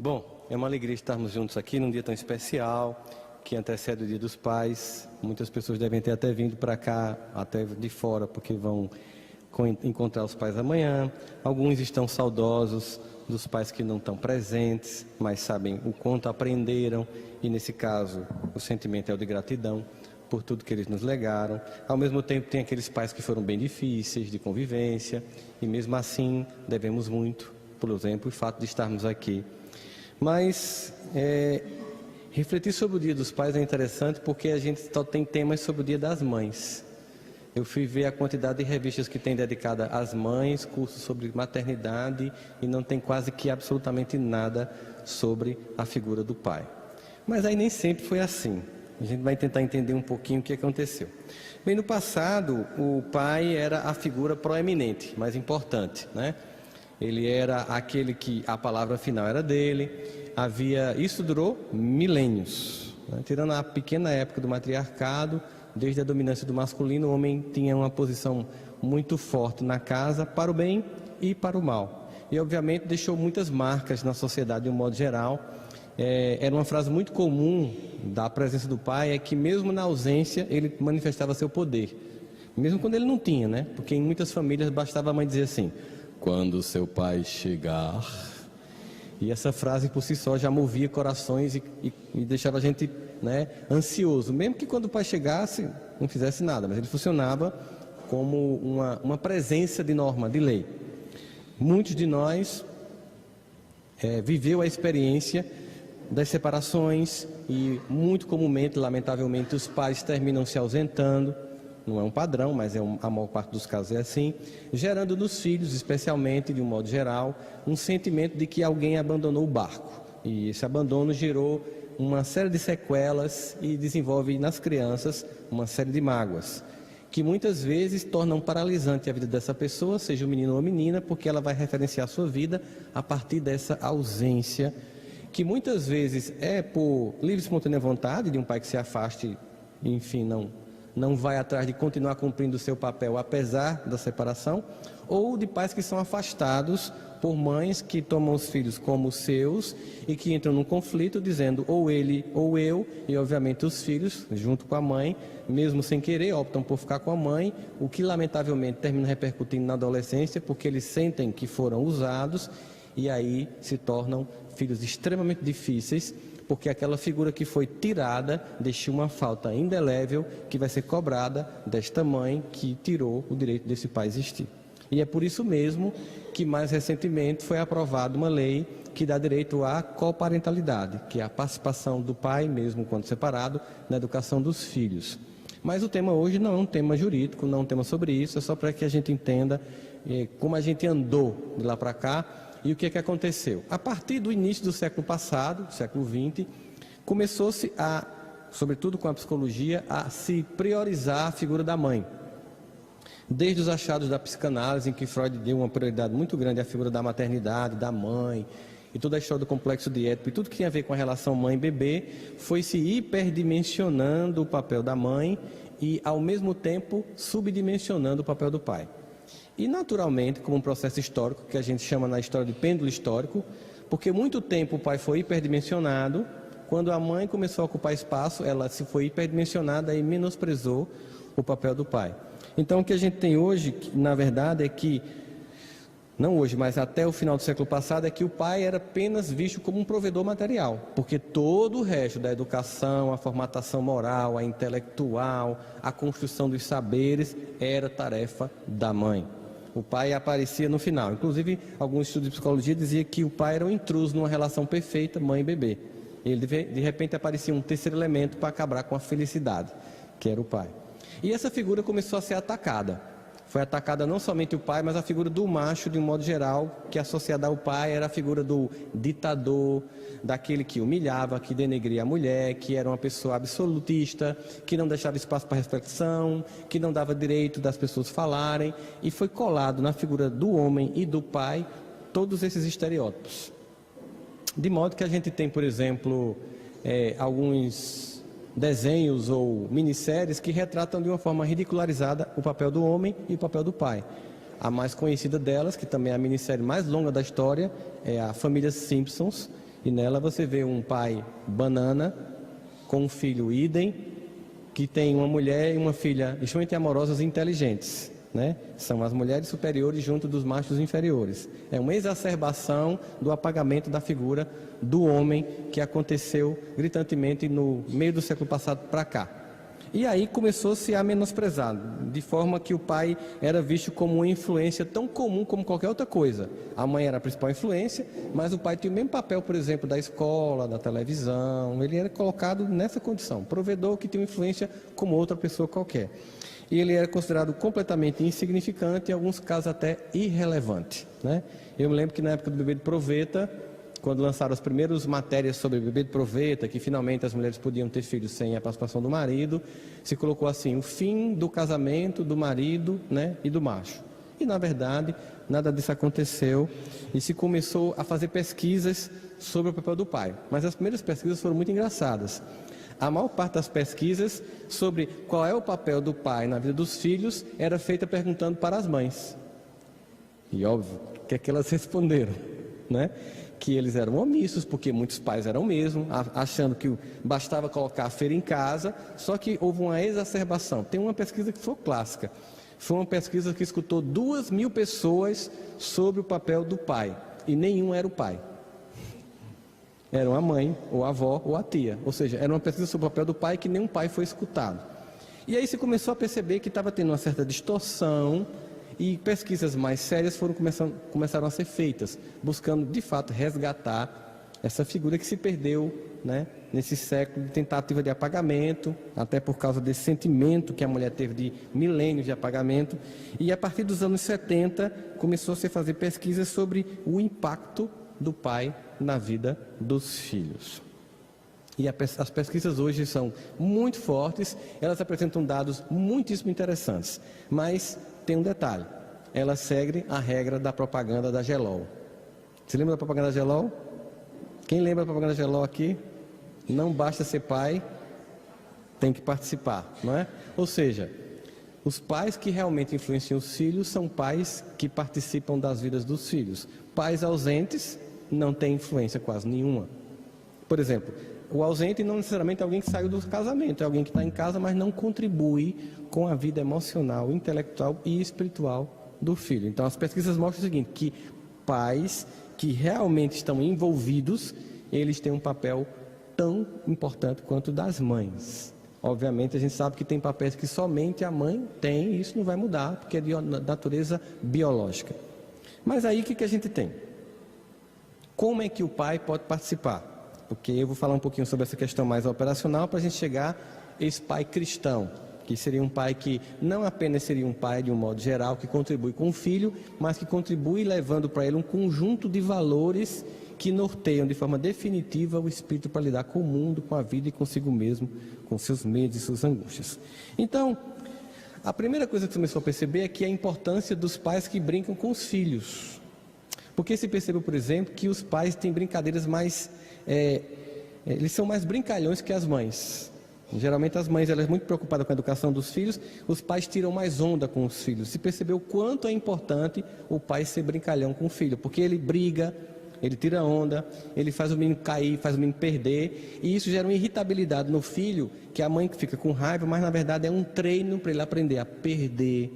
Bom, é uma alegria estarmos juntos aqui num dia tão especial, que antecede o Dia dos Pais. Muitas pessoas devem ter até vindo para cá, até de fora, porque vão encontrar os pais amanhã. Alguns estão saudosos dos pais que não estão presentes, mas sabem o quanto aprenderam, e nesse caso o sentimento é o de gratidão por tudo que eles nos legaram. Ao mesmo tempo tem aqueles pais que foram bem difíceis de convivência, e mesmo assim devemos muito, por exemplo, o fato de estarmos aqui. Mas refletir sobre o Dia dos Pais é interessante porque a gente só tem temas sobre o Dia das Mães. Eu fui ver a quantidade de revistas que tem dedicada às mães, cursos sobre maternidade, e não tem quase que absolutamente nada sobre a figura do pai. Mas aí nem sempre foi assim. A gente vai tentar entender um pouquinho o que aconteceu. Bem, no passado, o pai era a figura proeminente, mais importante, né? Ele era aquele que a palavra final era dele. Isso durou milênios, né? Tirando a pequena época do matriarcado, desde a dominância do masculino, o homem tinha uma posição muito forte na casa, para o bem e para o mal. E obviamente deixou muitas marcas na sociedade de um modo geral. Era uma frase muito comum da presença do pai, é que mesmo na ausência ele manifestava seu poder, mesmo quando ele não tinha, né? Porque em muitas famílias bastava a mãe dizer assim: quando seu pai chegar. E essa frase por si só já movia corações e deixava a gente, né, ansioso, mesmo que quando o pai chegasse não fizesse nada, mas ele funcionava como uma presença de norma, de lei. Muitos de nós viveu a experiência das separações, e muito comumente, lamentavelmente, os pais terminam se ausentando. Não é um padrão, mas a maior parte dos casos é assim, gerando nos filhos, especialmente, de um modo geral, um sentimento de que alguém abandonou o barco. E esse abandono gerou uma série de sequelas e desenvolve nas crianças uma série de mágoas, que muitas vezes tornam paralisante a vida dessa pessoa, seja o menino ou a menina, porque ela vai referenciar a sua vida a partir dessa ausência, que muitas vezes é por livre e espontânea vontade de um pai que se afaste, enfim, não vai atrás de continuar cumprindo o seu papel apesar da separação, ou de pais que são afastados por mães que tomam os filhos como seus e que entram num conflito dizendo ou ele ou eu, e obviamente os filhos, junto com a mãe, mesmo sem querer, optam por ficar com a mãe, o que lamentavelmente termina repercutindo na adolescência, porque eles sentem que foram usados, e aí se tornam filhos extremamente difíceis, porque aquela figura que foi tirada deixou uma falta indelével que vai ser cobrada desta mãe que tirou o direito desse pai existir. E é por isso mesmo que mais recentemente foi aprovada uma lei que dá direito à coparentalidade, que é a participação do pai, mesmo quando separado, na educação dos filhos. Mas o tema hoje não é um tema jurídico, não é um tema sobre isso, é só para que a gente entenda como a gente andou de lá para cá. E o que aconteceu? A partir do início do século passado, século XX, começou-se sobretudo com a psicologia, a se priorizar a figura da mãe. Desde os achados da psicanálise, em que Freud deu uma prioridade muito grande à figura da maternidade, da mãe, e toda a história do complexo de Édipo, e tudo que tinha a ver com a relação mãe-bebê, foi se hiperdimensionando o papel da mãe e, ao mesmo tempo, subdimensionando o papel do pai. E naturalmente, como um processo histórico, que a gente chama na história de pêndulo histórico, porque muito tempo o pai foi hiperdimensionado, quando a mãe começou a ocupar espaço, ela se foi hiperdimensionada e menosprezou o papel do pai. Então o que a gente tem hoje, na verdade, é que, não hoje, mas até o final do século passado, é que o pai era apenas visto como um provedor material, porque todo o resto da educação, a formatação moral, a intelectual, a construção dos saberes, era tarefa da mãe. O pai aparecia no final. Inclusive, alguns estudos de psicologia diziam que o pai era um intruso numa relação perfeita mãe e bebê. Ele, de repente, aparecia um terceiro elemento para acabar com a felicidade, que era o pai. E essa figura começou a ser atacada. Foi atacada não somente o pai, mas a figura do macho, de um modo geral, que associada ao pai era a figura do ditador, daquele que humilhava, que denegria a mulher, que era uma pessoa absolutista, que não deixava espaço para reflexão, que não dava direito das pessoas falarem, e foi colado na figura do homem e do pai todos esses estereótipos. De modo que a gente tem, por exemplo, alguns desenhos ou minisséries que retratam de uma forma ridicularizada o papel do homem e o papel do pai. A mais conhecida delas, que também é a minissérie mais longa da história, é a Família Simpsons, E nela você vê um pai banana com um filho idem, que tem uma mulher e uma filha extremamente amorosas e inteligentes, né? São as mulheres superiores junto dos machos inferiores. É uma exacerbação do apagamento da figura do homem que aconteceu gritantemente no meio do século passado para cá. E aí começou-se a menosprezar, de forma que o pai era visto como uma influência tão comum como qualquer outra coisa. A mãe era a principal influência, mas o pai tinha o mesmo papel, por exemplo, da escola, da televisão. Ele era colocado nessa condição, provedor que tinha uma influência como outra pessoa qualquer. E ele era considerado completamente insignificante, em alguns casos até irrelevante, né? Eu me lembro que na época do bebê de proveta, quando lançaram as primeiras matérias sobre o bebê de proveta, que finalmente as mulheres podiam ter filhos sem a participação do marido, se colocou assim, o fim do casamento do marido, né, e do macho. E na verdade, nada disso aconteceu e se começou a fazer pesquisas sobre o papel do pai. Mas as primeiras pesquisas foram muito engraçadas. A maior parte das pesquisas sobre qual é o papel do pai na vida dos filhos era feita perguntando para as mães. E óbvio, o que é que elas responderam, né? Que eles eram omissos, porque muitos pais eram mesmo, achando que bastava colocar a feira em casa, só que houve uma exacerbação. Tem uma pesquisa que foi clássica, foi uma pesquisa que escutou 2.000 pessoas sobre o papel do pai, e nenhum era o pai. Era a mãe, ou a avó, ou a tia, ou seja, era uma pesquisa sobre o papel do pai que nenhum pai foi escutado. E aí se começou a perceber que estava tendo uma certa distorção, e pesquisas mais sérias começaram a ser feitas, buscando de fato resgatar essa figura que se perdeu, né, nesse século de tentativa de apagamento, até por causa desse sentimento que a mulher teve de milênios de apagamento. E a partir dos anos 70 começou a se fazer pesquisas sobre o impacto do pai na vida dos filhos. E as pesquisas hoje são muito fortes, elas apresentam dados muitíssimo interessantes, mas tem um detalhe, elas seguem a regra da propaganda da Gelol. Você lembra da propaganda da Gelol? Quem lembra da propaganda da Gelol aqui? Não basta ser pai, tem que participar, não é? Ou seja, os pais que realmente influenciam os filhos são pais que participam das vidas dos filhos. Pais ausentes não têm influência quase nenhuma. Por exemplo, o ausente não necessariamente é alguém que saiu do casamento, é alguém que está em casa, mas não contribui com a vida emocional, intelectual e espiritual do filho. Então as pesquisas mostram o seguinte, que pais que realmente estão envolvidos, eles têm um papel tão importante quanto o das mães. Obviamente a gente sabe que tem papéis que somente a mãe tem, e isso não vai mudar, porque é de natureza biológica. Mas aí o que a gente tem? Como é que o pai pode participar? Porque eu vou falar um pouquinho sobre essa questão mais operacional para a gente chegar a esse pai cristão, que seria um pai que não apenas seria um pai de um modo geral, que contribui com o filho, mas que contribui levando para ele um conjunto de valores que norteiam de forma definitiva o espírito para lidar com o mundo, com a vida e consigo mesmo, com seus medos e suas angústias. Então, a primeira coisa que você começou a perceber é que a importância dos pais que brincam com os filhos. Porque se percebeu, por exemplo, que os pais têm brincadeiras mais... eles são mais brincalhões que as mães. Geralmente as mães, elas são muito preocupadas com a educação dos filhos, os pais tiram mais onda com os filhos. Se percebeu o quanto é importante o pai ser brincalhão com o filho, porque ele briga, ele tira onda, ele faz o menino cair, faz o menino perder, e isso gera uma irritabilidade no filho, que a mãe fica com raiva, mas na verdade é um treino para ele aprender a perder,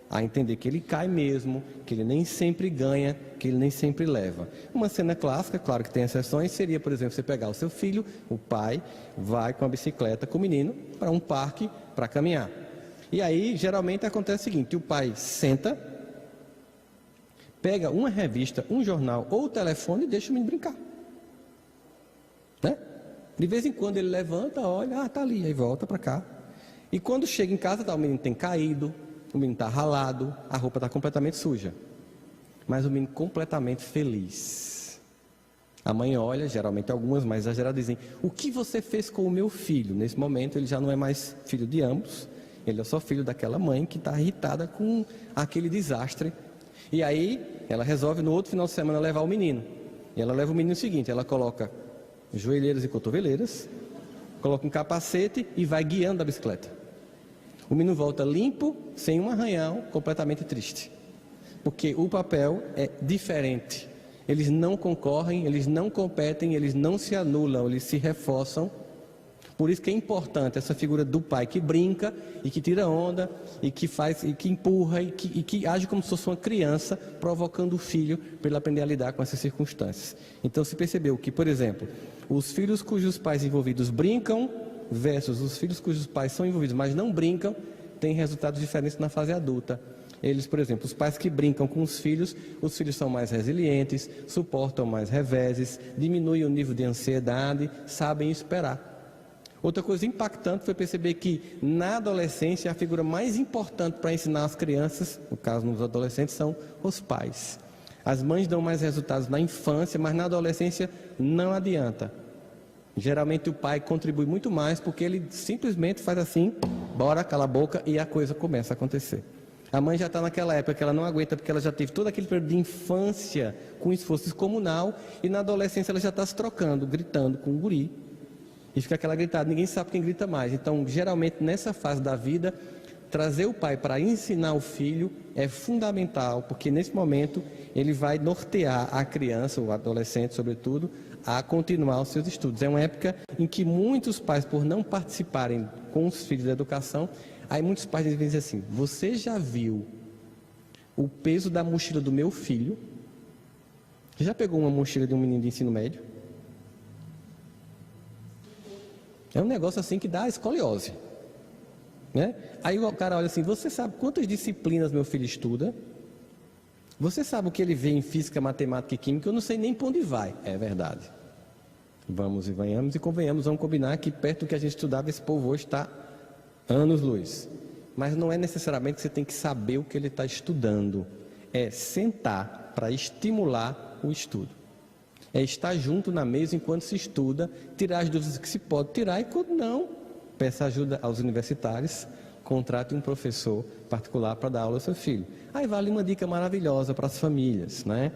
a entender que ele cai mesmo, que ele nem sempre ganha, que ele nem sempre leva. Uma cena clássica, claro que tem exceções, seria, por exemplo, você pegar o seu filho, o pai, vai com a bicicleta com o menino para um parque para caminhar. E aí, geralmente acontece o seguinte, o pai senta, pega uma revista, um jornal ou o telefone e deixa o menino brincar. Né? De vez em quando ele levanta, olha, tá ali, aí volta para cá. E quando chega em casa, o menino tem caído, o menino está ralado, a roupa está completamente suja. Mas o menino completamente feliz. A mãe olha, geralmente algumas mais exageradas, dizem, o que você fez com o meu filho? Nesse momento ele já não é mais filho de ambos, ele é só filho daquela mãe que está irritada com aquele desastre. E aí ela resolve no outro final de semana levar o menino. E ela leva o menino o seguinte, ela coloca joelheiras e cotoveleiras, coloca um capacete e vai guiando a bicicleta. O menino volta limpo, sem um arranhão, completamente triste. Porque o papel é diferente. Eles não concorrem, eles não competem, eles não se anulam, eles se reforçam. Por isso que é importante essa figura do pai que brinca e que tira onda e que faz e que empurra e que age como se fosse uma criança, provocando o filho para ele aprender a lidar com essas circunstâncias. Então se percebeu que, por exemplo, os filhos cujos pais envolvidos brincam versus os filhos cujos pais são envolvidos, mas não brincam, têm resultados diferentes na fase adulta. Eles, por exemplo, os pais que brincam com os filhos são mais resilientes, suportam mais reveses, diminuem o nível de ansiedade, sabem esperar. Outra coisa impactante foi perceber que na adolescência a figura mais importante para ensinar as crianças, no caso nos adolescentes, são os pais. As mães dão mais resultados na infância, mas na adolescência não adianta. Geralmente o pai contribui muito mais porque ele simplesmente faz assim, bora, cala a boca e a coisa começa a acontecer. A mãe já está naquela época que ela não aguenta porque ela já teve todo aquele período de infância com esforço descomunal e na adolescência ela já está se trocando, gritando com o guri. E fica aquela gritada, ninguém sabe quem grita mais. Então, geralmente, nessa fase da vida, trazer o pai para ensinar o filho é fundamental, porque nesse momento ele vai nortear a criança, o adolescente sobretudo, a continuar os seus estudos. É uma época em que muitos pais, por não participarem com os filhos da educação, aí muitos pais dizem assim, você já viu o peso da mochila do meu filho? Já pegou uma mochila de um menino de ensino médio? É um negócio assim que dá escoliose, né? Aí o cara olha assim, você sabe quantas disciplinas meu filho estuda? Você sabe o que ele vê em física, matemática e química? Eu não sei nem para onde vai. É verdade. Vamos e venhamos e convenhamos, vamos combinar que perto do que a gente estudava, esse povo hoje está anos-luz. Mas não é necessariamente que você tem que saber o que ele está estudando. É sentar para estimular o estudo. É estar junto na mesa enquanto se estuda, tirar as dúvidas que se pode tirar e quando não, peça ajuda aos universitários, contrate um professor particular para dar aula ao seu filho. Aí vale uma dica maravilhosa para as famílias, né?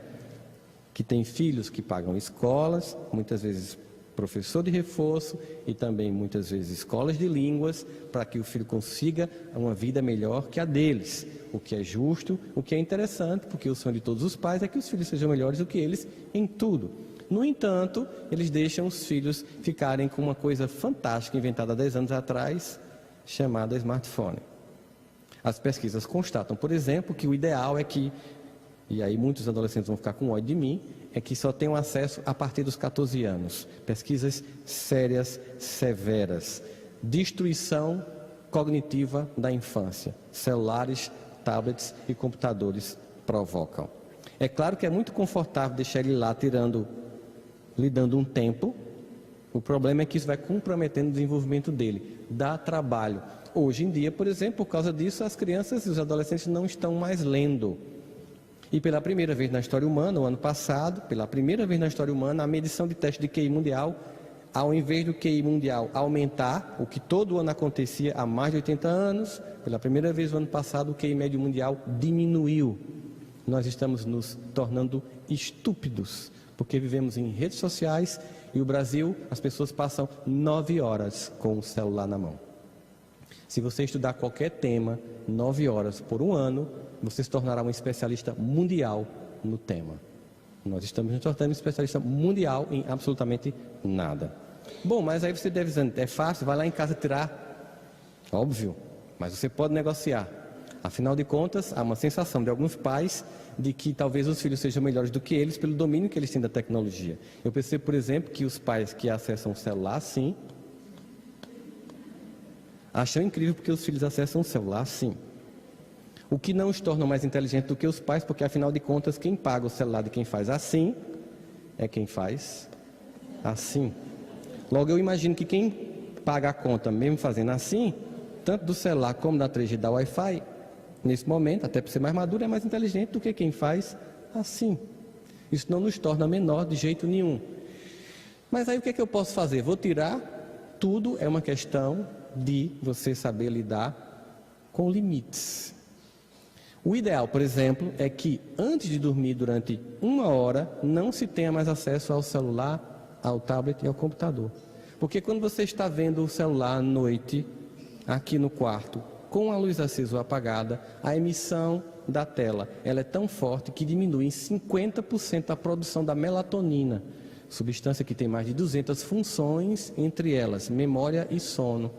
Que tem filhos que pagam escolas, muitas vezes professor de reforço e também muitas vezes escolas de línguas, para que o filho consiga uma vida melhor que a deles. O que é justo, o que é interessante, porque o sonho de todos os pais é que os filhos sejam melhores do que eles em tudo. No entanto, eles deixam os filhos ficarem com uma coisa fantástica inventada há 10 anos atrás, chamada smartphone. As pesquisas constatam, por exemplo, que o ideal é que, e aí muitos adolescentes vão ficar com ódio de mim, é que só tenham acesso a partir dos 14 anos. Pesquisas sérias, severas. Destruição cognitiva da infância. Celulares, tablets e computadores provocam. É claro que é muito confortável deixar ele lá lhe dando um tempo. O problema é que isso vai comprometendo o desenvolvimento dele. Dá trabalho. Hoje em dia, por exemplo, por causa disso, as crianças e os adolescentes não estão mais lendo. E pela primeira vez na história humana, o ano passado, pela primeira vez na história humana, a medição de teste de QI mundial, ao invés do QI mundial aumentar, o que todo ano acontecia há mais de 80 anos, pela primeira vez no ano passado, o QI médio mundial diminuiu. Nós estamos nos tornando estúpidos, porque vivemos em redes sociais e o Brasil, as pessoas passam 9 horas com o celular na mão. Se você estudar qualquer tema, 9 horas por um ano, você se tornará um especialista mundial no tema. Nós estamos nos tornando um especialista mundial em absolutamente nada. Bom, mas aí você deve dizer, é fácil, vai lá em casa tirar. Óbvio, mas você pode negociar. Afinal de contas, há uma sensação de alguns pais de que talvez os filhos sejam melhores do que eles pelo domínio que eles têm da tecnologia. Eu percebo, por exemplo, que os pais que acessam o celular, sim, acham incrível porque os filhos acessam o celular, sim. O que não os torna mais inteligentes do que os pais, porque afinal de contas, quem paga o celular de quem faz assim, é quem faz assim. Logo, eu imagino que quem paga a conta, mesmo fazendo assim, tanto do celular como da 3G da Wi-Fi, nesse momento, até por ser mais maduro, é mais inteligente do que quem faz assim. Isso não nos torna menor de jeito nenhum. Mas aí o que é que eu posso fazer? Vou tirar? Tudo é uma questão de você saber lidar com limites. O ideal, por exemplo, é que antes de dormir durante 1 hora, não se tenha mais acesso ao celular, ao tablet e ao computador. Porque quando você está vendo o celular à noite, aqui no quarto, com a luz acesa ou apagada, a emissão da tela, ela é tão forte que diminui em 50% a produção da melatonina, substância que tem mais de 200 funções, entre elas memória e sono.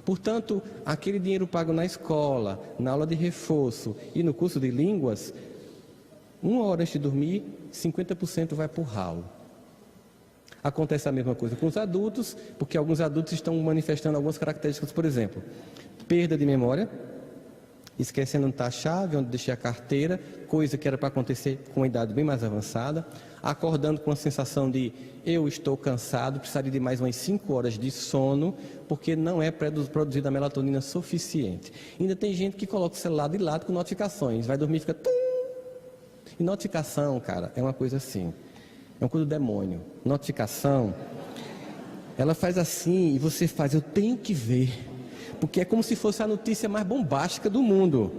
Portanto, aquele dinheiro pago na escola, na aula de reforço e no curso de línguas, 1 hora antes de dormir, 50% vai para o ralo. Acontece a mesma coisa com os adultos, porque alguns adultos estão manifestando algumas características, por exemplo, perda de memória, esquecendo onde está a chave, onde deixei a carteira, coisa que era para acontecer com uma idade bem mais avançada, acordando com a sensação de eu estou cansado, precisaria de mais umas 5 horas de sono, porque não é produzida a melatonina suficiente. Ainda tem gente que coloca o celular de lado com notificações, vai dormir e fica... Tum! E notificação, cara, é uma coisa assim, é uma coisa do demônio. Notificação, ela faz assim e você faz, eu tenho que ver, porque é como se fosse a notícia mais bombástica do mundo.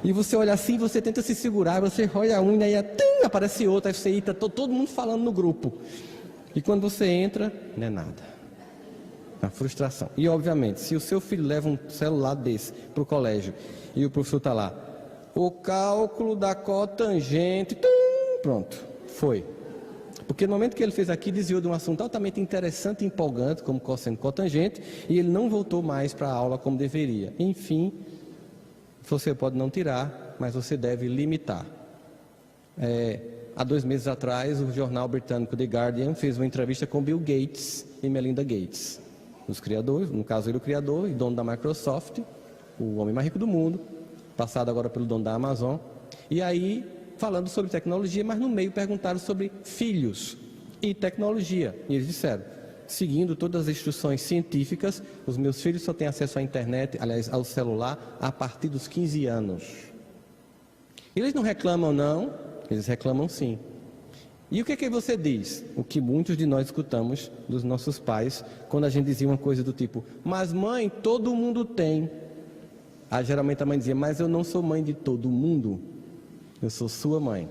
E você olha assim, você tenta se segurar, você roia a unha e aparece outra, aí você está todo mundo falando no grupo. E quando você entra, não é nada. A frustração. E obviamente, se o seu filho leva um celular desse para o colégio e o professor está lá, o cálculo da cotangente, pronto, foi. Porque no momento que ele fez aqui, desviou de um assunto altamente interessante e empolgante, como cosseno cotangente, e ele não voltou mais para a aula como deveria. Enfim, você pode não tirar, mas você deve limitar. Há 2 meses atrás, o jornal britânico The Guardian fez uma entrevista com Bill Gates e Melinda Gates, os criadores, no caso ele o criador e dono da Microsoft, o homem mais rico do mundo, passado agora pelo dono da Amazon, e aí falando sobre tecnologia, mas no meio perguntaram sobre filhos e tecnologia, e eles disseram, seguindo todas as instruções científicas, os meus filhos só têm acesso à internet, aliás, ao celular, a partir dos 15 anos. Eles não reclamam não, eles reclamam sim. E o que é que você diz? O que muitos de nós escutamos dos nossos pais, quando a gente dizia uma coisa do tipo, mas mãe, todo mundo tem. Aí geralmente a mãe dizia, mas eu não sou mãe de todo mundo, eu sou sua mãe.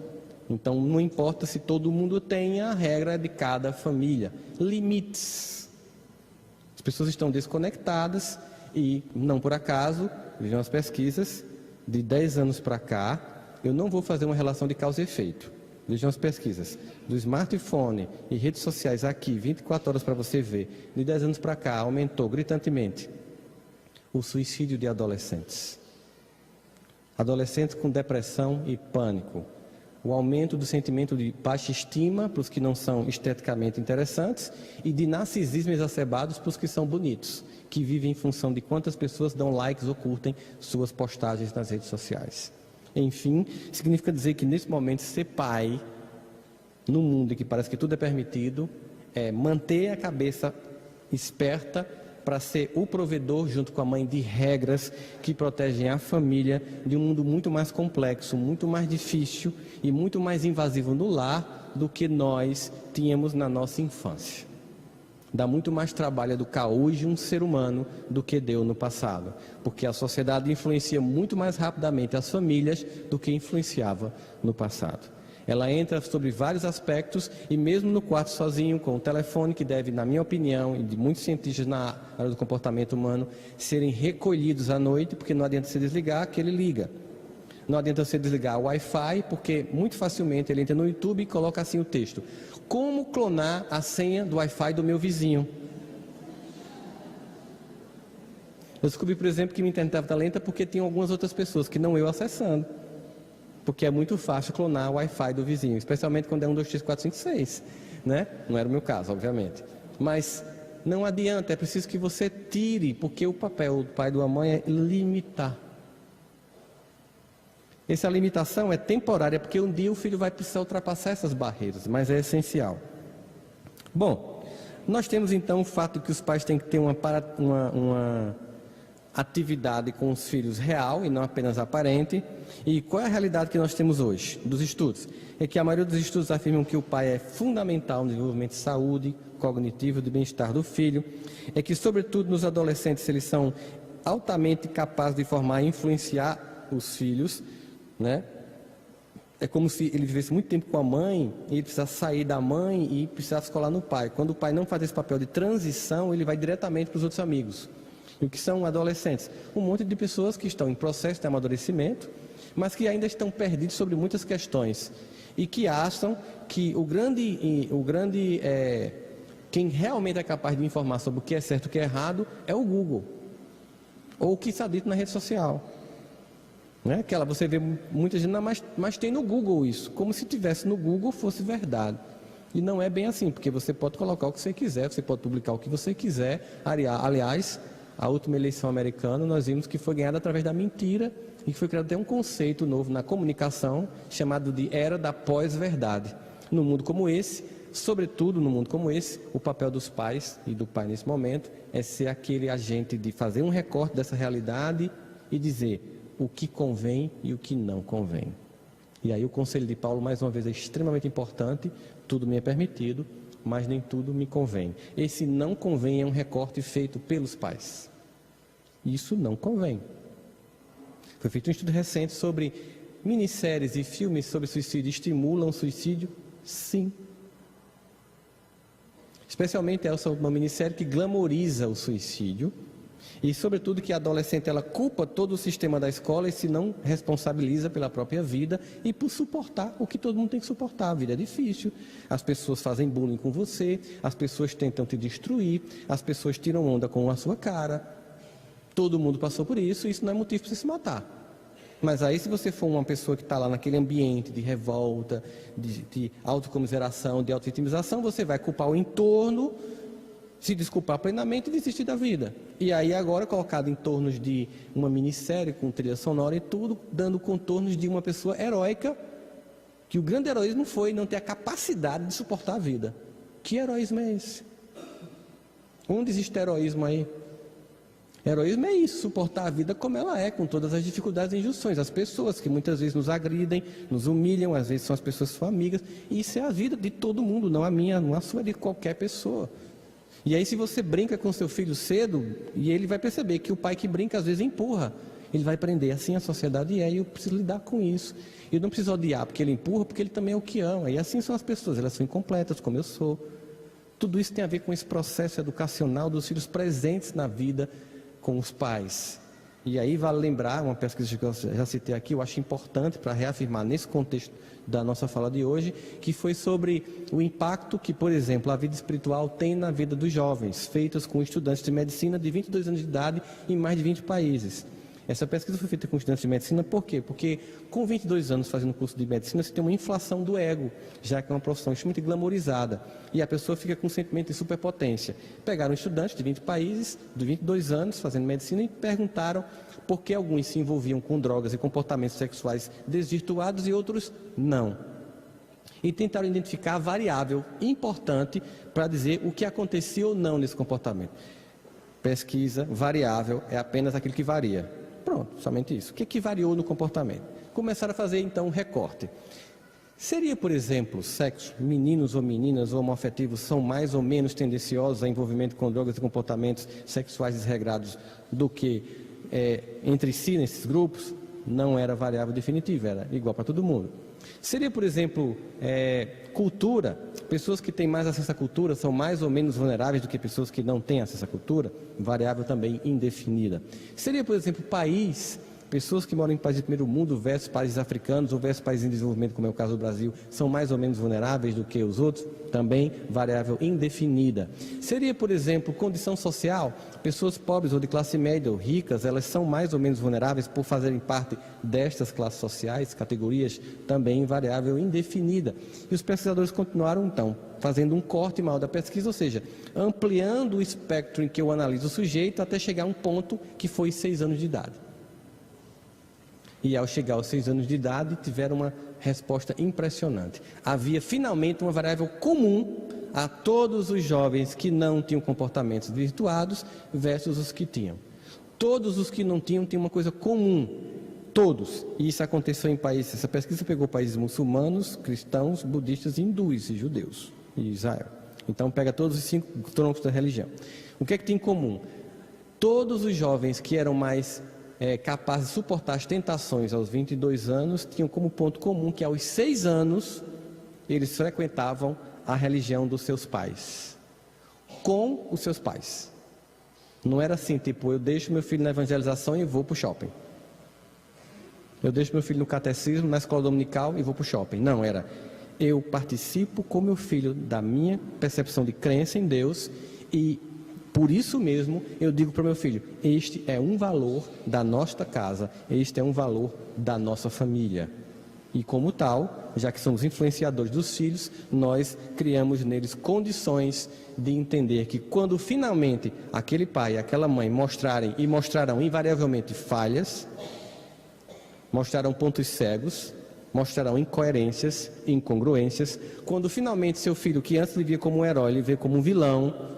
Então não importa se todo mundo tem, a regra é de cada família. Limites. As pessoas estão desconectadas e, não por acaso, vejam as pesquisas, de 10 anos para cá, eu não vou fazer uma relação de causa e efeito. Vejam as pesquisas. Do smartphone e redes sociais aqui, 24 horas para você ver, de 10 anos para cá, aumentou gritantemente o suicídio de adolescentes. Adolescentes com depressão e pânico. O aumento do sentimento de baixa estima para os que não são esteticamente interessantes e de narcisismo exacerbados para os que são bonitos, que vivem em função de quantas pessoas dão likes ou curtem suas postagens nas redes sociais. Enfim, significa dizer que nesse momento ser pai, num mundo em que parece que tudo é permitido, é manter a cabeça esperta para ser o provedor, junto com a mãe, de regras que protegem a família de um mundo muito mais complexo, muito mais difícil e muito mais invasivo no lar do que nós tínhamos na nossa infância. Dá muito mais trabalho educar hoje um ser humano do que deu no passado, porque a sociedade influencia muito mais rapidamente as famílias do que influenciava no passado. Ela entra sobre vários aspectos e mesmo no quarto sozinho, com o telefone, que deve, na minha opinião, e de muitos cientistas na área do comportamento humano, serem recolhidos à noite, porque não adianta você desligar, que ele liga. Não adianta você desligar o Wi-Fi, porque muito facilmente ele entra no YouTube e coloca assim o texto: como clonar a senha do Wi-Fi do meu vizinho? Eu descobri, por exemplo, que minha internet estava lenta porque tinha algumas outras pessoas que não eu acessando. Porque é muito fácil clonar o Wi-Fi do vizinho, especialmente quando é 1, 2, 3, 4, 5, 6, né? Não era o meu caso, obviamente. Mas não adianta, é preciso que você tire, porque o papel do pai e da mãe é limitar. Essa limitação é temporária, porque um dia o filho vai precisar ultrapassar essas barreiras, mas é essencial. Bom, nós temos então o fato de que os pais têm que ter uma atividade com os filhos real e não apenas aparente. E qual é a realidade que nós temos hoje dos estudos? É que a maioria dos estudos afirmam que o pai é fundamental no desenvolvimento de saúde, cognitivo, de bem-estar do filho. É que, sobretudo nos adolescentes, eles são altamente capazes de formar e influenciar os filhos, né? É como se ele vivesse muito tempo com a mãe e ele precisasse sair da mãe e precisasse colar no pai. Quando o pai não faz esse papel de transição, ele vai diretamente para os outros amigos. E o que são adolescentes? Um monte de pessoas que estão em processo de amadurecimento mas que ainda estão perdidos sobre muitas questões e que acham que quem realmente é capaz de informar sobre o que é certo e o que é errado é o Google, ou o que está dito na rede social. Né? Que você vê muita gente, mas tem no Google isso, como se tivesse no Google fosse verdade. E não é bem assim, porque você pode colocar o que você quiser, você pode publicar o que você quiser. Aliás, a última eleição americana, nós vimos que foi ganhada através da mentira e que foi criado até um conceito novo na comunicação, chamado de era da pós-verdade. No mundo como esse, sobretudo no mundo como esse, o papel dos pais e do pai nesse momento é ser aquele agente de fazer um recorte dessa realidade e dizer o que convém e o que não convém. E aí o conselho de Paulo, mais uma vez, é extremamente importante. Tudo me é permitido, mas nem tudo me convém. Esse não convém é um recorte feito pelos pais. Isso não convém. Foi feito um estudo recente sobre minisséries e filmes sobre suicídio. Estimulam o suicídio? Sim. Especialmente essa uma minissérie que glamoriza o suicídio. E, sobretudo, que a adolescente ela culpa todo o sistema da escola e se não responsabiliza pela própria vida e por suportar o que todo mundo tem que suportar. A vida é difícil, as pessoas fazem bullying com você, as pessoas tentam te destruir, as pessoas tiram onda com a sua cara. Todo mundo passou por isso e isso não é motivo para você se matar. Mas aí, se você for uma pessoa que está lá naquele ambiente de revolta, de autocomiseração, de auto-vitimização, você vai culpar o entorno, se desculpar plenamente e desistir da vida. E aí agora colocado em torno de uma minissérie com trilha sonora e tudo, dando contornos de uma pessoa heróica, que o grande heroísmo foi não ter a capacidade de suportar a vida. Que heroísmo é esse? Onde existe heroísmo aí? Heroísmo é isso, suportar a vida como ela é, com todas as dificuldades e injunções. As pessoas que muitas vezes nos agridem, nos humilham, às vezes são as pessoas que são amigas, e isso é a vida de todo mundo, não a minha, não a sua, é de qualquer pessoa. E aí se você brinca com seu filho cedo, e ele vai perceber que o pai que brinca às vezes empurra, ele vai aprender, assim a sociedade é, e eu preciso lidar com isso. Eu não preciso odiar porque ele empurra, porque ele também é o que ama, e assim são as pessoas, elas são incompletas como eu sou. Tudo isso tem a ver com esse processo educacional dos filhos presentes na vida com os pais. E aí vale lembrar, uma pesquisa que eu já citei aqui, eu acho importante para reafirmar nesse contexto da nossa fala de hoje, que foi sobre o impacto que, por exemplo, a vida espiritual tem na vida dos jovens, feitas com estudantes de medicina de 22 anos de idade em mais de 20 países. Essa pesquisa foi feita com estudantes de medicina, por quê? Porque com 22 anos fazendo curso de medicina, você tem uma inflação do ego, já que é uma profissão extremamente glamorizada, e a pessoa fica com um sentimento de superpotência. Pegaram estudantes de 20 países, de 22 anos, fazendo medicina, e perguntaram por que alguns se envolviam com drogas e comportamentos sexuais desvirtuados e outros não. E tentaram identificar a variável importante para dizer o que acontecia ou não nesse comportamento. Pesquisa, variável, é apenas aquilo que varia. Pronto, somente isso. O que variou no comportamento? Começaram a fazer então um recorte. Seria, por exemplo, sexo, meninos ou meninas homoafetivos são mais ou menos tendenciosos a envolvimento com drogas e comportamentos sexuais desregrados do que entre si nesses grupos? Não era variável definitiva, era igual para todo mundo. Seria, por exemplo, cultura. Pessoas que têm mais acesso à cultura são mais ou menos vulneráveis do que pessoas que não têm acesso à cultura? Variável também indefinida. Seria, por exemplo, país. Pessoas que moram em países de primeiro mundo versus países africanos ou versus países em desenvolvimento, como é o caso do Brasil, são mais ou menos vulneráveis do que os outros? Também variável indefinida. Seria, por exemplo, condição social? Pessoas pobres ou de classe média ou ricas, elas são mais ou menos vulneráveis por fazerem parte destas classes sociais, categorias? Também variável indefinida. E os pesquisadores continuaram, então, fazendo um corte maior da pesquisa, ou seja, ampliando o espectro em que eu analiso o sujeito até chegar a um ponto que foi 6 anos de idade. E ao chegar aos 6 anos de idade, tiveram uma resposta impressionante. Havia finalmente uma variável comum a todos os jovens que não tinham comportamentos desvirtuados versus os que tinham. Todos os que não tinham uma coisa comum. Todos. E isso aconteceu em países, essa pesquisa pegou países muçulmanos, cristãos, budistas, hindus e judeus. E Israel. Então pega todos os 5 troncos da religião. O que é que tem em comum? Todos os jovens que eram mais capazes de suportar as tentações aos 22 anos, tinham como ponto comum que aos 6 anos eles frequentavam a religião dos seus pais, com os seus pais. Não era assim, tipo, eu deixo meu filho na evangelização e vou para o shopping. eu deixo meu filho no catecismo, na escola dominical e vou para o shopping. Não, era eu participo com meu filho da minha percepção de crença em Deus e por isso mesmo eu digo para o meu filho, este é um valor da nossa casa, este é um valor da nossa família. E como tal, já que somos influenciadores dos filhos, nós criamos neles condições de entender que quando finalmente aquele pai e aquela mãe mostrarem e mostrarão invariavelmente falhas, mostrarão pontos cegos, mostrarão incoerências e incongruências, quando finalmente seu filho, que antes lhe via como um herói, ele vê como um vilão,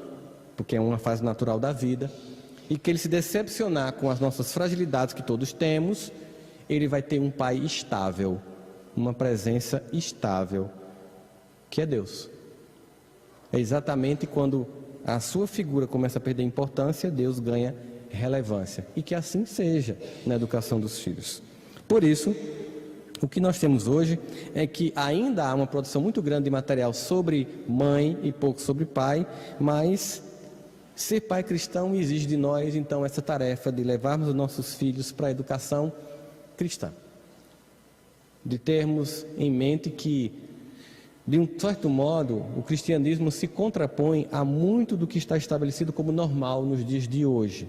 porque é uma fase natural da vida, e que ele se decepcionar com as nossas fragilidades que todos temos, ele vai ter um pai estável, uma presença estável, que é Deus. É exatamente quando a sua figura começa a perder importância, Deus ganha relevância. E que assim seja na educação dos filhos. Por isso, o que nós temos hoje é que ainda há uma produção muito grande de material sobre mãe e pouco sobre pai, mas ser pai cristão exige de nós, então, essa tarefa de levarmos os nossos filhos para a educação cristã. De termos em mente que, de um certo modo, o cristianismo se contrapõe a muito do que está estabelecido como normal nos dias de hoje,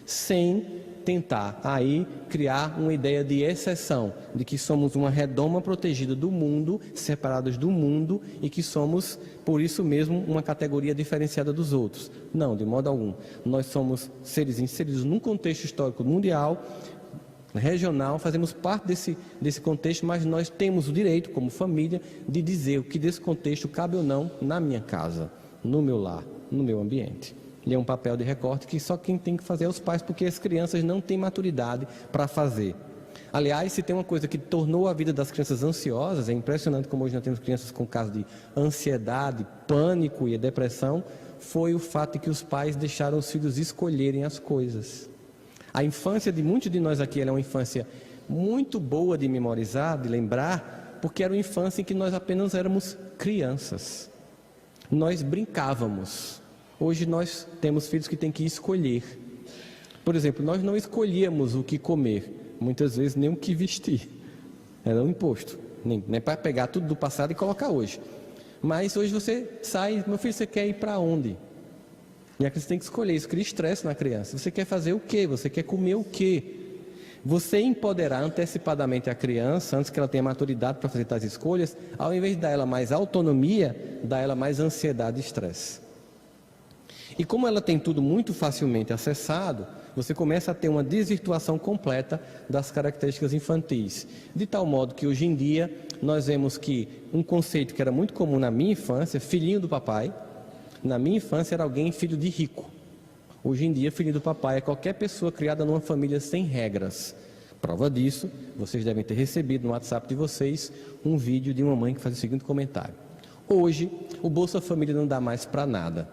sem tentar aí criar uma ideia de exceção, de que somos uma redoma protegida do mundo, separados do mundo e que somos, por isso mesmo, uma categoria diferenciada dos outros. Não, de modo algum. Nós somos seres inseridos num contexto histórico mundial, regional, fazemos parte desse contexto, mas nós temos o direito, como família, de dizer o que desse contexto cabe ou não na minha casa, no meu lar, no meu ambiente. E é um papel de recorte que só quem tem que fazer é os pais, porque as crianças não têm maturidade para fazer. Aliás, se tem uma coisa que tornou a vida das crianças ansiosas, é impressionante como hoje nós temos crianças com casos de ansiedade, pânico e depressão, foi o fato de que os pais deixaram os filhos escolherem as coisas. A infância de muitos de nós aqui é uma infância muito boa de memorizar, de lembrar, porque era uma infância em que nós apenas éramos crianças. Nós brincávamos. Hoje nós temos filhos que têm que escolher. Por exemplo, nós não escolhíamos o que comer, muitas vezes nem o que vestir. Era um imposto, nem para pegar tudo do passado e colocar hoje. Mas hoje você sai, meu filho, você quer ir para onde? E a criança tem que escolher, isso cria estresse na criança. Você quer fazer o quê? Você quer comer o quê? Você empoderar antecipadamente a criança, antes que ela tenha maturidade para fazer tais escolhas, ao invés de dar ela mais autonomia, dá ela mais ansiedade e estresse. E como ela tem tudo muito facilmente acessado, você começa a ter uma desvirtuação completa das características infantis. De tal modo que hoje em dia nós vemos que um conceito que era muito comum na minha infância, filhinho do papai, na minha infância era alguém filho de rico. Hoje em dia, filho do papai é qualquer pessoa criada numa família sem regras. Prova disso, vocês devem ter recebido no WhatsApp de vocês um vídeo de uma mãe que faz o seguinte comentário. Hoje, o Bolsa Família não dá mais para nada.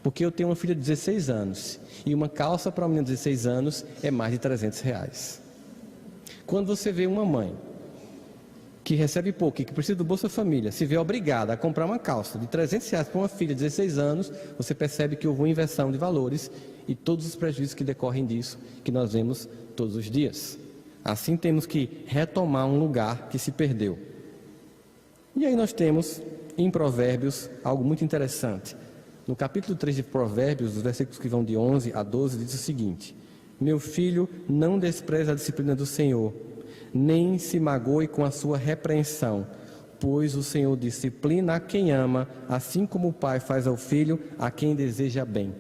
Porque eu tenho uma filha de 16 anos e uma calça para uma menina de 16 anos é mais de R$300. Quando você vê uma mãe que recebe pouco e que precisa do Bolsa Família, se vê obrigada a comprar uma calça de R$300 para uma filha de 16 anos, você percebe que houve uma inversão de valores e todos os prejuízos que decorrem disso, que nós vemos todos os dias. Assim temos que retomar um lugar que se perdeu. E aí nós temos em Provérbios algo muito interessante. No capítulo 3 de Provérbios, os versículos que vão de 11 a 12, diz o seguinte: meu filho, não despreze a disciplina do Senhor, nem se magoe com a sua repreensão, pois o Senhor disciplina a quem ama, assim como o pai faz ao filho, a quem deseja bem.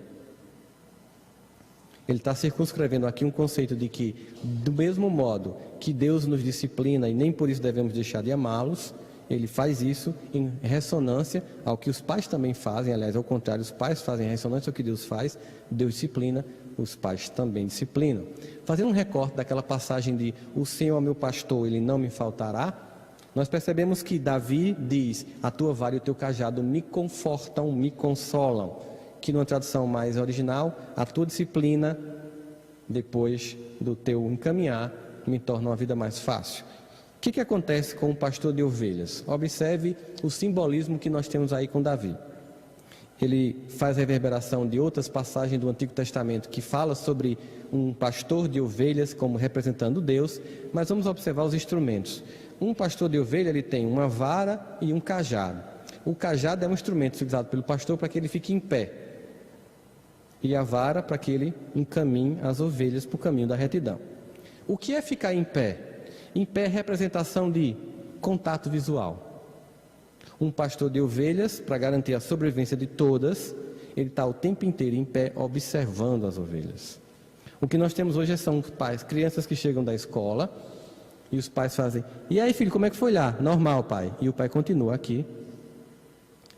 Ele está circunscrevendo aqui um conceito de que, do mesmo modo que Deus nos disciplina e nem por isso devemos deixar de amá-los, Ele faz isso em ressonância ao que os pais também fazem. Aliás, ao contrário, os pais fazem ressonância ao que Deus faz, Deus disciplina, os pais também disciplinam. Fazendo um recorte daquela passagem de o Senhor é meu pastor, Ele não me faltará, nós percebemos que Davi diz, a tua vara e o teu cajado me confortam, me consolam, que numa tradução mais original, a tua disciplina, depois do teu encaminhar, me torna uma vida mais fácil. O que acontece com o pastor de ovelhas? Observe o simbolismo que nós temos aí com Davi. ele faz reverberação de outras passagens do Antigo Testamento que fala sobre um pastor de ovelhas como representando Deus, mas vamos observar os instrumentos. Um pastor de ovelha, ele tem uma vara e um cajado. O cajado é um instrumento usado pelo pastor para que ele fique em pé, e a vara para que ele encaminhe as ovelhas para o caminho da retidão. O que é ficar em pé? Em pé é representação de contato visual. Um pastor de ovelhas, para garantir a sobrevivência de todas, ele está o tempo inteiro em pé, observando as ovelhas. O que nós temos hoje são pais, crianças que chegam da escola, e os pais fazem: e aí, filho, como é que foi lá? Normal, pai. E o pai continua aqui,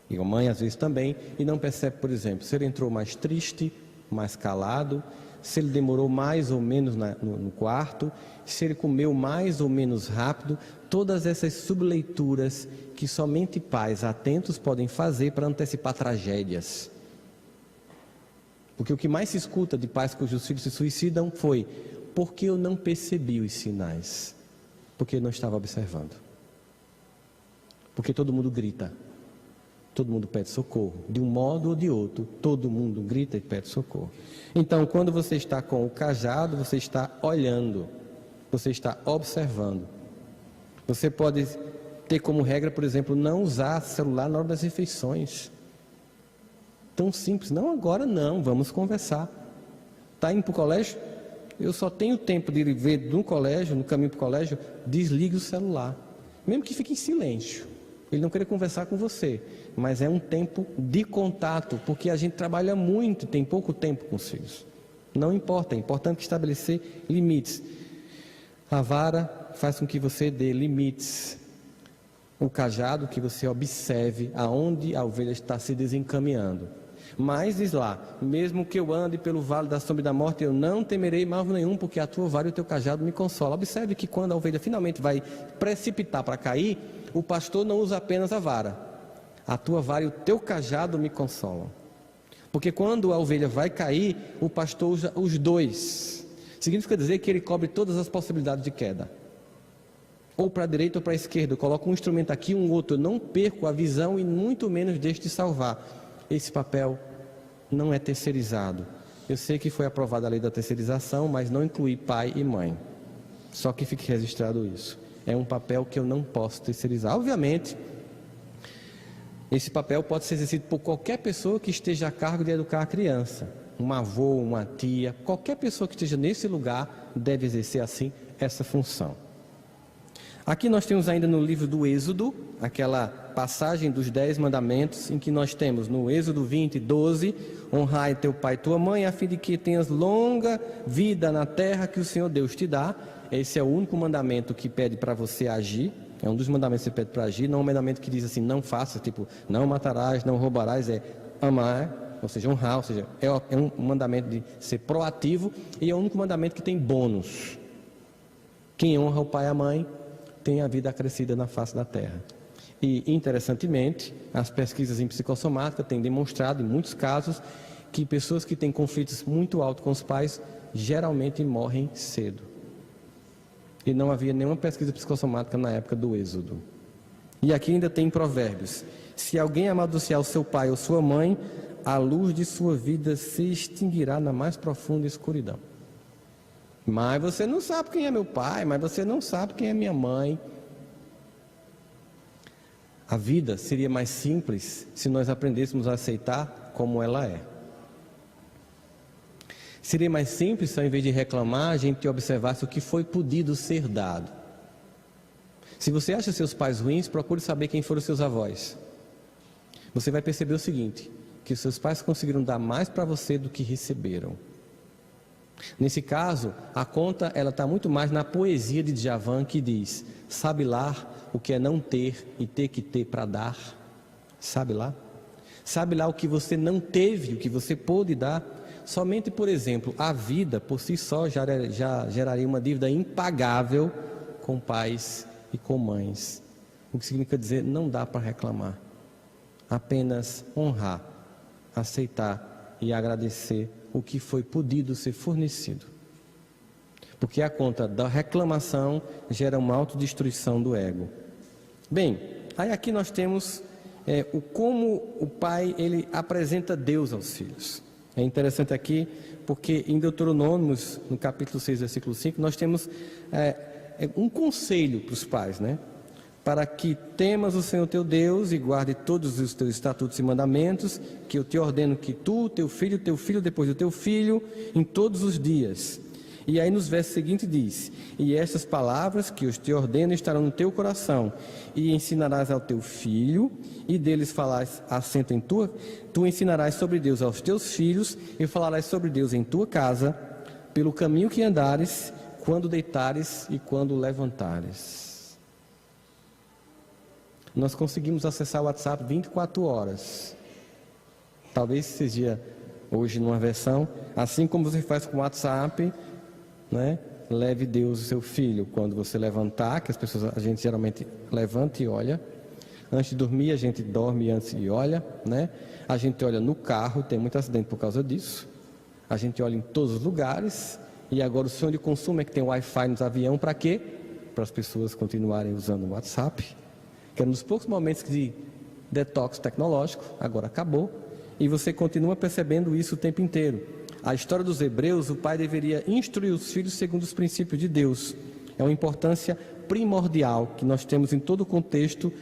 e a mãe às vezes também, e não percebe, por exemplo, se ele entrou mais triste, mais calado, se ele demorou mais ou menos no quarto, se ele comeu mais ou menos rápido. Todas essas subleituras que somente pais atentos podem fazer para antecipar tragédias. Porque o que mais se escuta de pais cujos filhos se suicidam foi: porque eu não percebi os sinais, porque eu não estava observando. Porque todo mundo grita, todo mundo pede socorro, de um modo ou de outro, todo mundo grita e pede socorro. Então, quando você está com o cajado, você está olhando, você está observando. Você pode ter como regra, por exemplo, não usar celular na hora das refeições. Tão simples. Não, agora não, vamos conversar. Está indo para o colégio? Eu só tenho tempo de ver no colégio, no caminho para o colégio, desligue o celular. Mesmo que fique em silêncio. Ele não querer conversar com você, mas é um tempo de contato, porque a gente trabalha muito e tem pouco tempo com os filhos. Não importa, é importante estabelecer limites. A vara faz com que você dê limites. O cajado, que você observe aonde a ovelha está se desencaminhando. Mas diz lá: mesmo que eu ande pelo vale da sombra da morte, eu não temerei mal nenhum, porque a tua vara e o teu cajado me consolam. Observe que quando a ovelha finalmente vai precipitar para cair, o pastor não usa apenas a vara. A tua vara e o teu cajado me consolam. Porque quando a ovelha vai cair, o pastor usa os dois. Significa dizer que ele cobre todas as possibilidades de queda. Ou para a direita ou para a esquerda. Eu coloco um instrumento aqui, um outro. Eu não perco a visão e muito menos deixo de salvar. Esse papel não é terceirizado. Eu sei que foi aprovada a lei da terceirização, mas não inclui pai e mãe. Só que fique registrado isso. É um papel que eu não posso terceirizar. Obviamente, esse papel pode ser exercido por qualquer pessoa que esteja a cargo de educar a criança. Um avô, uma tia, qualquer pessoa que esteja nesse lugar deve exercer assim essa função. Aqui nós temos ainda no livro do Êxodo, aquela passagem dos 10 mandamentos, em que nós temos no Êxodo 20, 12, honrai teu pai e tua mãe, a fim de que tenhas longa vida na terra que o Senhor Deus te dá. Esse é o único mandamento que pede para você agir, é um dos mandamentos que pede para agir, não é um mandamento que diz assim, não faça, tipo, não matarás, não roubarás, é amar, ou seja, honrar, ou seja, é um mandamento de ser proativo, e é o único mandamento que tem bônus. Quem honra o pai e a mãe tem a vida acrescida na face da terra. E, interessantemente, as pesquisas em psicossomática têm demonstrado, em muitos casos, que pessoas que têm conflitos muito altos com os pais, geralmente morrem cedo. E não havia nenhuma pesquisa psicossomática na época do Êxodo. E aqui ainda tem Provérbios: se alguém amaldiçoar o seu pai ou sua mãe, a luz de sua vida se extinguirá na mais profunda escuridão. Mas você não sabe quem é meu pai, mas você não sabe quem é minha mãe. A vida seria mais simples se nós aprendêssemos a aceitar como ela é. Seria mais simples se, ao invés de reclamar, a gente observasse o que foi podido ser dado. Se você acha seus pais ruins, procure saber quem foram seus avós. Você vai perceber o seguinte, que os seus pais conseguiram dar mais para você do que receberam. Nesse caso, a conta ela está muito mais na poesia de Djavan, que diz: sabe lá o que é não ter e ter que ter para dar? Sabe lá? Sabe lá o que você não teve, o que você pôde dar? Somente, por exemplo, a vida por si só já geraria uma dívida impagável com pais e com mães. O que significa dizer, não dá para reclamar. Apenas honrar, aceitar e agradecer o que foi podido ser fornecido. Porque a conta da reclamação gera uma autodestruição do ego. Bem, aí aqui nós temos como o pai ele apresenta Deus aos filhos. É interessante aqui, porque em Deuteronômios, no capítulo 6, versículo 5, nós temos um conselho para os pais, né? Para que temas o Senhor teu Deus e guarde todos os teus estatutos e mandamentos, que eu te ordeno que tu, teu filho, depois do teu filho, em todos os dias. E aí nos versos seguintes diz: e estas palavras que eu te ordeno estarão no teu coração, e ensinarás ao teu filho, e deles falarás assento em tu ensinarás sobre Deus aos teus filhos, e falarás sobre Deus em tua casa, pelo caminho que andares, quando deitares e quando levantares. Nós conseguimos acessar o WhatsApp 24 horas. Talvez seja hoje numa versão, assim como você faz com o WhatsApp, né? Leve Deus o seu filho. Quando você levantar, que a gente geralmente levanta e olha. Antes de dormir, a gente dorme antes e olha, né? A gente olha no carro, tem muito acidente por causa disso. A gente olha em todos os lugares. E agora o sonho de consumo é que tem Wi-Fi nos aviões, para quê? Para as pessoas continuarem usando o WhatsApp. Que é nos poucos momentos de detox tecnológico, agora acabou, e você continua percebendo isso o tempo inteiro. A história dos hebreus, o pai deveria instruir os filhos segundo os princípios de Deus. É uma importância primordial que nós temos em todo o contexto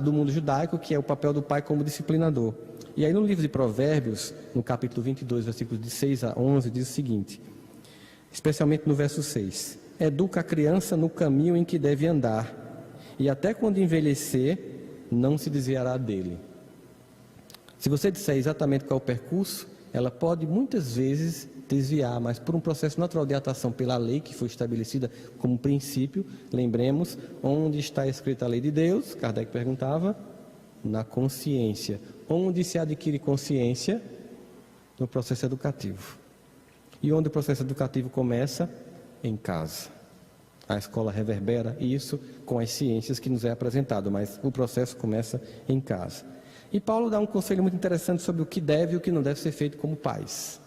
do mundo judaico, que é o papel do pai como disciplinador. E aí no livro de Provérbios, no capítulo 22, versículos de 6 a 11, diz o seguinte, especialmente no verso 6: educa a criança no caminho em que deve andar, e até quando envelhecer, não se desviará dele. Se você disser exatamente qual é o percurso, ela pode muitas vezes desviar, mas por um processo natural de atuação pela lei que foi estabelecida como princípio, lembremos, onde está escrita a lei de Deus? Kardec perguntava, na consciência. Onde se adquire consciência? No processo educativo. E onde o processo educativo começa? Em casa. A escola reverbera isso com as ciências que nos é apresentado, mas o processo começa em casa. E Paulo dá um conselho muito interessante sobre o que deve e o que não deve ser feito como pais.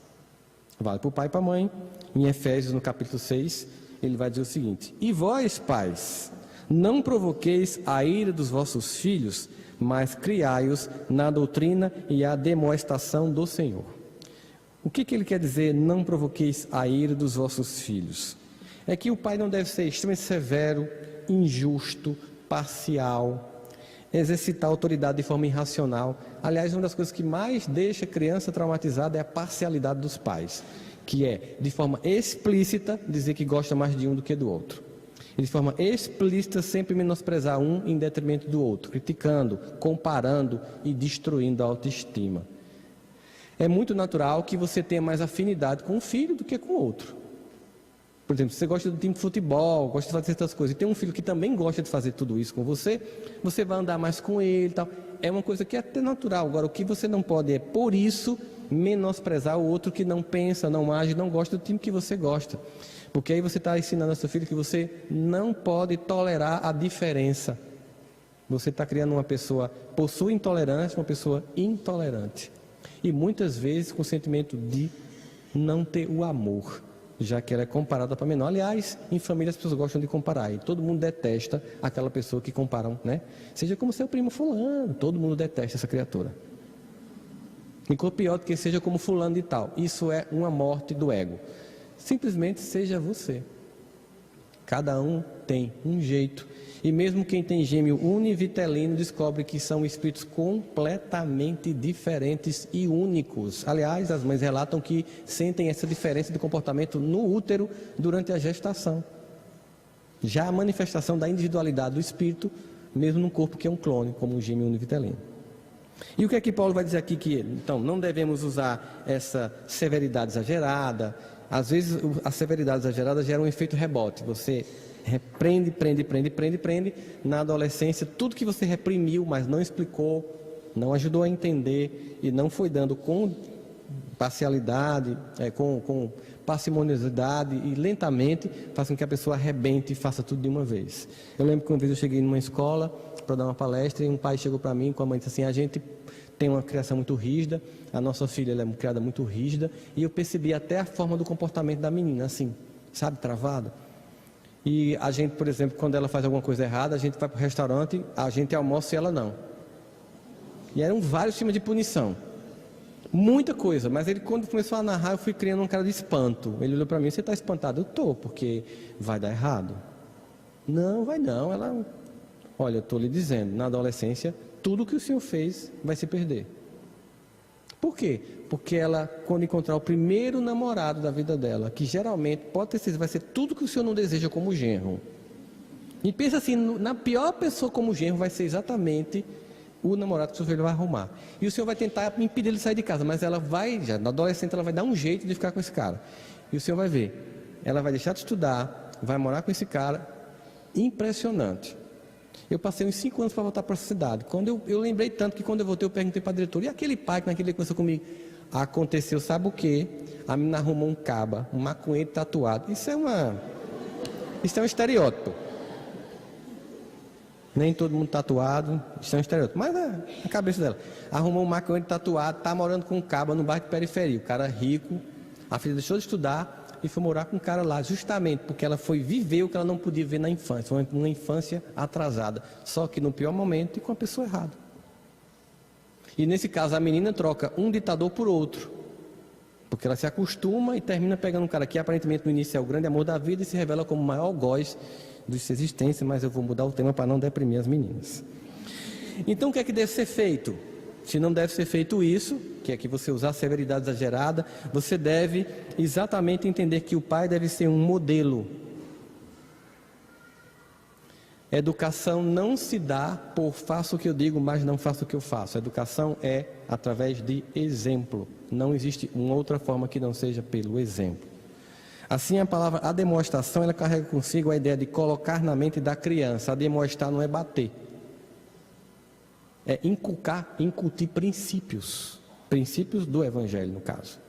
Vale para o pai e para a mãe. Em Efésios, no capítulo 6, ele vai dizer o seguinte: e vós, pais, não provoqueis a ira dos vossos filhos, mas criai-os na doutrina e a demonstração do Senhor. O que ele quer dizer, não provoqueis a ira dos vossos filhos? É que o pai não deve ser extremamente severo, injusto, parcial, exercitar a autoridade de forma irracional. Aliás, uma das coisas que mais deixa a criança traumatizada é a parcialidade dos pais, que é, de forma explícita, dizer que gosta mais de um do que do outro. E de forma explícita, sempre menosprezar um em detrimento do outro, criticando, comparando e destruindo a autoestima. É muito natural que você tenha mais afinidade com um filho do que com o outro. Por exemplo, se você gosta do time de futebol, gosta de fazer certas coisas, e tem um filho que também gosta de fazer tudo isso com você, você vai andar mais com ele e tal. É uma coisa que é até natural. Agora, o que você não pode é, por isso, menosprezar o outro que não pensa, não age, não gosta do time que você gosta. Porque aí você está ensinando ao seu filho que você não pode tolerar a diferença. Você está criando uma pessoa possui intolerância, uma pessoa intolerante. E muitas vezes com o sentimento de não ter o amor, já que ela é comparada para menor. Aliás, em família as pessoas gostam de comparar, e todo mundo detesta aquela pessoa que comparam, né? Seja como seu primo fulano, todo mundo detesta essa criatura. E pior do que seja como fulano de tal. Isso é uma morte do ego. Simplesmente seja você. Cada um tem um jeito. E mesmo quem tem gêmeo univitelino descobre que são espíritos completamente diferentes e únicos. Aliás, as mães relatam que sentem essa diferença de comportamento no útero durante a gestação. Já a manifestação da individualidade do espírito, mesmo num corpo que é um clone, como um gêmeo univitelino. E o que é que Paulo vai dizer aqui? Que então não devemos usar essa severidade exagerada. Às vezes a severidade exagerada gera um efeito rebote. Você repreende, prende. Na adolescência, tudo que você reprimiu, mas não explicou, não ajudou a entender e não foi dando com parcialidade, com parcimoniosidade e lentamente, faz com que a pessoa arrebente e faça tudo de uma vez. Eu lembro que uma vez eu cheguei numa escola para dar uma palestra e um pai chegou para mim com a mãe e disse assim: a gente tem uma criação muito rígida, a nossa filha ela é criada muito rígida, e eu percebi até a forma do comportamento da menina, assim, sabe, travada. E a gente, por exemplo, quando ela faz alguma coisa errada, a gente vai para o restaurante, a gente almoça e ela não. E eram vários temas de punição. Muita coisa, mas ele, quando começou a narrar, eu fui criando um cara de espanto. Ele olhou para mim: você está espantado? Eu estou, porque vai dar errado. Não, vai não. Ela, olha, eu estou lhe dizendo, na adolescência, tudo que o senhor fez vai se perder. Por quê? Porque ela, quando encontrar o primeiro namorado da vida dela, que geralmente, pode ter certeza, vai ser tudo que o senhor não deseja como genro. E pensa assim, na pior pessoa como genro vai ser exatamente o namorado que o seu filho vai arrumar. E o senhor vai tentar impedir ele de sair de casa, mas ela vai, já na adolescente, ela vai dar um jeito de ficar com esse cara. E o senhor vai ver, ela vai deixar de estudar, vai morar com esse cara. Impressionante. Eu passei uns 5 anos para voltar para essa cidade. Quando eu lembrei tanto que quando eu voltei, eu perguntei para a diretora: e aquele pai que naquele dia começou comigo? Aconteceu, sabe o quê? A menina arrumou um caba, um maconheiro tatuado. Isso é um estereótipo. Nem todo mundo tatuado, isso é um estereótipo. Mas é a cabeça dela. Arrumou um maconheiro tatuado, está morando com um caba no bairro de periferia. O cara rico, a filha deixou de estudar e foi morar com um cara lá, justamente porque ela foi viver o que ela não podia ver na infância, uma infância atrasada, só que no pior momento e com a pessoa errada. E nesse caso a menina troca um ditador por outro, porque ela se acostuma e termina pegando um cara que aparentemente no início é o grande amor da vida e se revela como o maior algoz de sua existência. Mas eu vou mudar o tema para não deprimir as meninas. Então o que é que deve ser feito? Se não deve ser feito isso, que é que você usar severidade exagerada, você deve exatamente entender que o pai deve ser um modelo. Educação não se dá por faço o que eu digo, mas não faço o que eu faço. Educação é através de exemplo. Não existe uma outra forma que não seja pelo exemplo. Assim, a palavra a demonstração, ela carrega consigo a ideia de colocar na mente da criança. A demonstrar não é bater. É incutir princípios do Evangelho, no caso.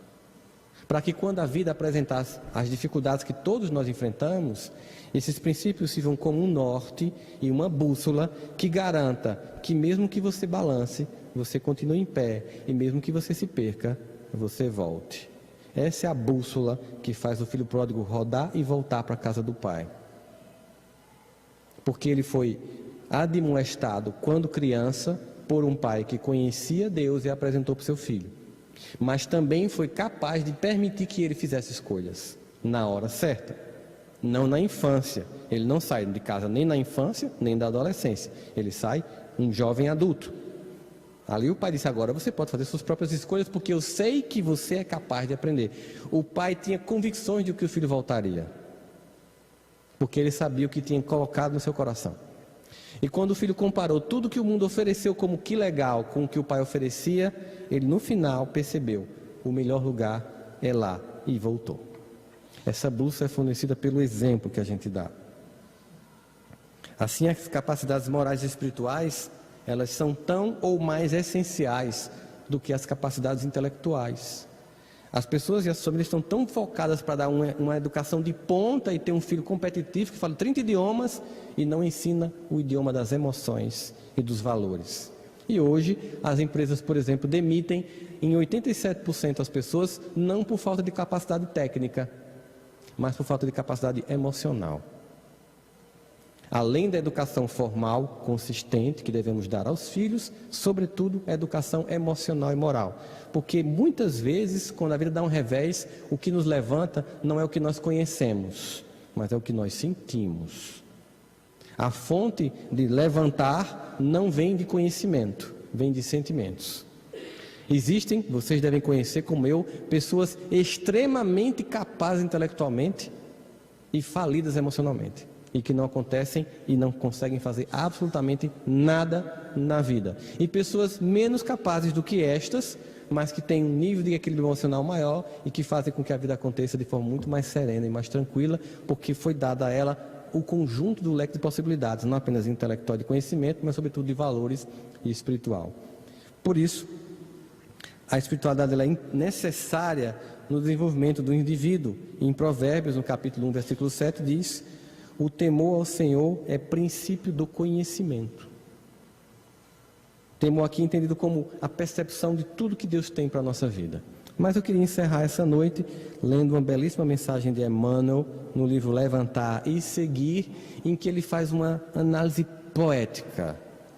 Para que quando a vida apresentar as dificuldades que todos nós enfrentamos, esses princípios sirvam como um norte e uma bússola que garanta que mesmo que você balance, você continue em pé, e mesmo que você se perca, você volte. Essa é a bússola que faz o filho pródigo rodar e voltar para a casa do pai. Porque ele foi admoestado quando criança por um pai que conhecia Deus e apresentou para o seu filho, mas também foi capaz de permitir que ele fizesse escolhas na hora certa, não na infância. Ele não sai de casa nem na infância nem da adolescência, ele sai um jovem adulto. Ali o pai disse: agora você pode fazer suas próprias escolhas, porque eu sei que você é capaz de aprender. O pai tinha convicções de que o filho voltaria, porque ele sabia o que tinha colocado no seu coração. E quando o filho comparou tudo que o mundo ofereceu como que legal com o que o pai oferecia, ele no final percebeu: o melhor lugar é lá, e voltou. Essa bússola é fornecida pelo exemplo que a gente dá. Assim, as capacidades morais e espirituais, elas são tão ou mais essenciais do que as capacidades intelectuais. As pessoas e as famílias estão tão focadas para dar uma educação de ponta e ter um filho competitivo que fala 30 idiomas e não ensina o idioma das emoções e dos valores. E hoje as empresas, por exemplo, demitem em 87% as pessoas não por falta de capacidade técnica, mas por falta de capacidade emocional. Além da educação formal consistente que devemos dar aos filhos, sobretudo a educação emocional e moral. Porque muitas vezes, quando a vida dá um revés, o que nos levanta não é o que nós conhecemos, mas é o que nós sentimos. A fonte de levantar não vem de conhecimento, vem de sentimentos. Existem, vocês devem conhecer como eu, pessoas extremamente capazes intelectualmente e falidas emocionalmente, e que não acontecem e não conseguem fazer absolutamente nada na vida. E pessoas menos capazes do que estas, mas que têm um nível de equilíbrio emocional maior e que fazem com que a vida aconteça de forma muito mais serena e mais tranquila, porque foi dada a ela o conjunto do leque de possibilidades, não apenas intelectual de conhecimento, mas sobretudo de valores e espiritual. Por isso, a espiritualidade ela é necessária no desenvolvimento do indivíduo. Em Provérbios, no capítulo 1, versículo 7, diz: o temor ao Senhor é princípio do conhecimento. Temor aqui entendido como a percepção de tudo que Deus tem para a nossa vida. Mas eu queria encerrar essa noite lendo uma belíssima mensagem de Emmanuel no livro Levantar e Seguir, em que ele faz uma análise poética,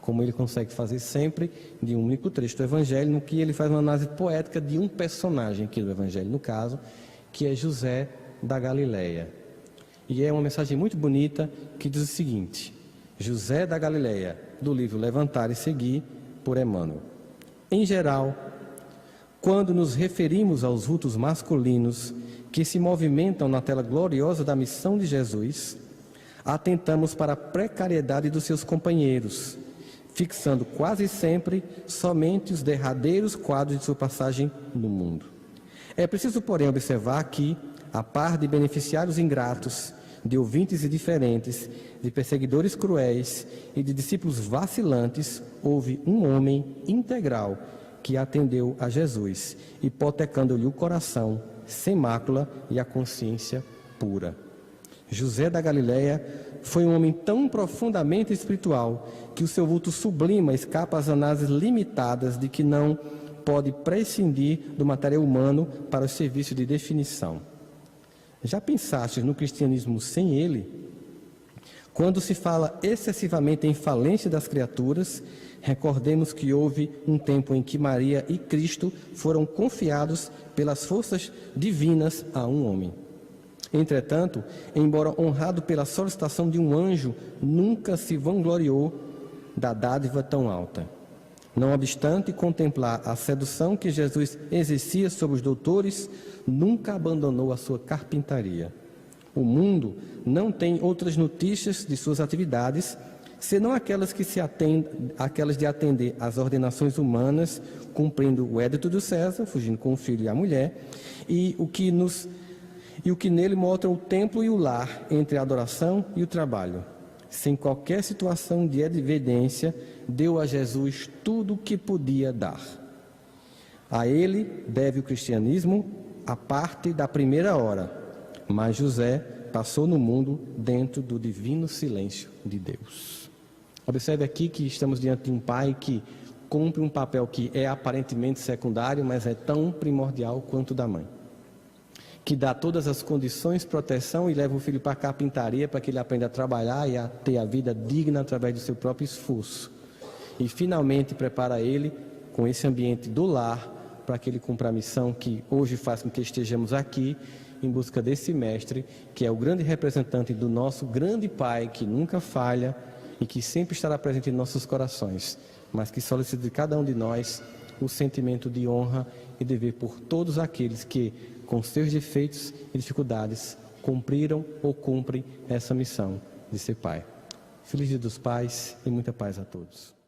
como ele consegue fazer sempre de um único trecho do Evangelho, no que ele faz uma análise poética de um personagem aqui do Evangelho, no caso, que é José da Galileia. E é uma mensagem muito bonita que diz o seguinte: José da Galileia, do livro Levantar e Seguir, por Emmanuel. Em geral, quando nos referimos aos vultos masculinos que se movimentam na tela gloriosa da missão de Jesus, atentamos para a precariedade dos seus companheiros, fixando quase sempre somente os derradeiros quadros de sua passagem no mundo. É preciso, porém, observar que, a par de beneficiários ingratos, de ouvintes indiferentes, de perseguidores cruéis e de discípulos vacilantes, houve um homem integral que atendeu a Jesus, hipotecando-lhe o coração sem mácula e a consciência pura. José da Galileia foi um homem tão profundamente espiritual que o seu vulto sublima escapa às análises limitadas de que não pode prescindir do material humano para o serviço de definição. Já pensaste no cristianismo sem ele? Quando se fala excessivamente em falência das criaturas, recordemos que houve um tempo em que Maria e Cristo foram confiados pelas forças divinas a um homem. Entretanto, embora honrado pela solicitação de um anjo, nunca se vangloriou da dádiva tão alta. Não obstante contemplar a sedução que Jesus exercia sobre os doutores, nunca abandonou a sua carpintaria. O mundo não tem outras notícias de suas atividades, senão aquelas de atender às ordenações humanas, cumprindo o édito do César, fugindo com o filho e a mulher, e o que nele mostra o templo e o lar, entre a adoração e o trabalho. Sem qualquer situação de evidência, deu a Jesus tudo o que podia dar. A ele deve o cristianismo a parte da primeira hora, mas José passou no mundo dentro do divino silêncio de Deus. Observe aqui que estamos diante de um pai que cumpre um papel que é aparentemente secundário, mas é tão primordial quanto o da mãe, que dá todas as condições, proteção e leva o filho para a carpintaria para que ele aprenda a trabalhar e a ter a vida digna através do seu próprio esforço. E finalmente prepara ele com esse ambiente do lar para que ele cumpra a missão que hoje faz com que estejamos aqui em busca desse mestre, que é o grande representante do nosso grande Pai, que nunca falha e que sempre estará presente em nossos corações, mas que solicita de cada um de nós o sentimento de honra e dever por todos aqueles que, com seus defeitos e dificuldades, cumpriram ou cumprem essa missão de ser pai. Feliz Dia dos Pais e muita paz a todos.